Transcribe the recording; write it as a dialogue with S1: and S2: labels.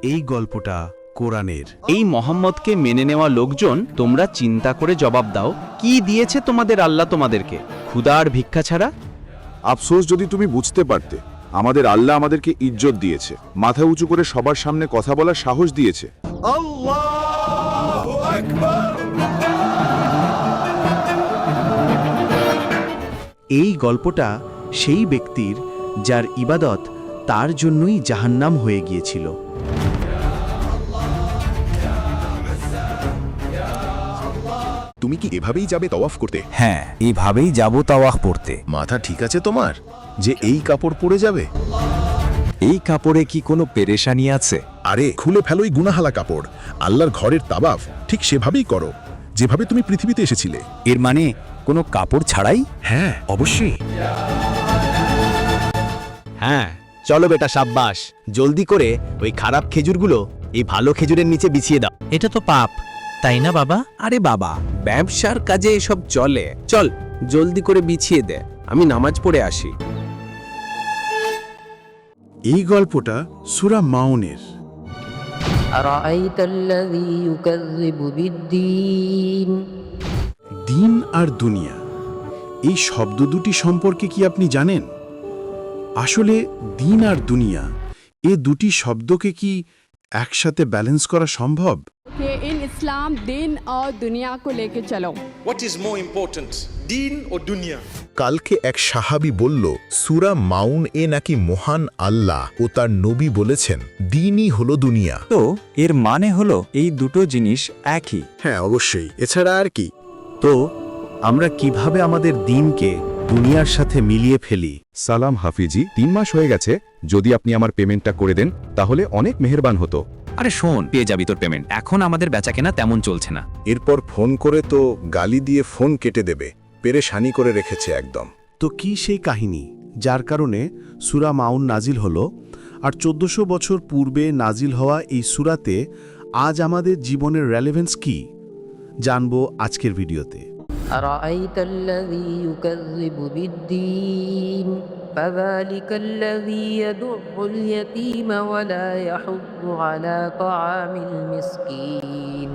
S1: এই গল্পটা কোরআনের।
S2: এই মোহাম্মদকে মেনে নেওয়া লোকজন, তোমরা চিন্তা করে জবাব দাও, কি দিয়েছে তোমাদের আল্লাহ তোমাদেরকে? ক্ষুধা আর ভিক্ষা ছাড়া?
S3: আফসোস যদি তুমি বুঝতে পারতে, আমাদের আল্লাহ আমাদেরকে ইজ্জত দিয়েছে, মাথা উঁচু করে সবার সামনে কথা বলার সাহস দিয়েছে।
S1: এই গল্পটা সেই ব্যক্তির যার ইবাদত তার জন্যই জাহান্নাম হয়ে গিয়েছিল।
S4: তুমি কি এভাবেই যাবে তওয়াফ করতে?
S5: হ্যাঁ, এইভাবেই যাব তাওয়াফ পড়তে।
S4: মাথা ঠিক আছে তোমার যে এই কাপড় পরে যাবে?
S5: এই কাপড়ে কি কোনো পেরেশানি আছে?
S4: আরে খুলে ফেলোই গুনাহালা কাপড়। আল্লাহর ঘরের তাওয়াফ ঠিক সেভাবেই করো যেভাবে তুমি পৃথিবীতে এসেছিলে।
S5: এর মানে কোনো কাপড় ছাড়াই?
S4: হ্যাঁ, অবশ্যই।
S6: হ্যাঁ, চলো বেটা, সাব্বাস। জলদি করে ওই খারাপ খেজুরগুলো এই ভালো খেজুরের নিচে বিছিয়ে দাও।
S7: এটা তো পাপ, তাই না বাবা?
S8: আরে বাবা, ব্যবসার কাজে এসব চলে। চল জলদি করে বিছিয়ে দে, আমি নামাজ পড়ে আসি।
S1: এই গল্পটা সূরা মাউনের।
S9: أرأيت الذي يكذب بالدين
S1: দিন আর দুনিয়া, এই শব্দ দুটি সম্পর্কে কি আপনি জানেন? আসলে দিন আর দুনিয়া এ দুটি শব্দকে কি একসাথে ব্যালেন্স করা সম্ভব?
S10: कि इन इस्लाम दिन और दुनिया को लेके चलो।
S11: What is more important, deen or dunya?
S4: কালকে এক সাহাবী বলল, সূরা মাউন এ নাকি মহান আল্লাহ ও তার নবী বলেছেন দিনই হলো দুনিয়া।
S5: তো এর মানে হলো এই দুটো জিনিস একই।
S4: হ্যাঁ, অবশ্যই, এছাড়া আর কি?
S1: তো আমরা কিভাবে আমাদের দিনকে দুনিয়ার সাথে মিলিয়ে ফেলি?
S3: সালাম হাফিজি, 3 মাস হয়ে গেছে। যদি আপনি আমার পেমেন্টটা করে দেন তাহলে অনেক মেহেরবান হতো।
S2: আরে শোন, পেয়ে যাবি তোর পেমেন্ট। এখন আমাদের বেচাকেনা তেমন চলছে না।
S4: এরপর ফোন করে তো গালি দিয়ে ফোন কেটে দেবে, পেরেশানি করে রেখেছে একদম।
S1: তো কি সেই কাহিনী যার কারণে সূরা মাউন নাজিল হলো? আর 1400 বছর পূর্বে নাজিল হওয়া এই সূরাতে আজ আমাদের জীবনের রেলেভেন্স কি জানবো আজকের ভিডিওতে।
S9: أرأيت الذي يكذب بالدين فذلك الذي يدع اليتيم ولا يحض على طعام المسكين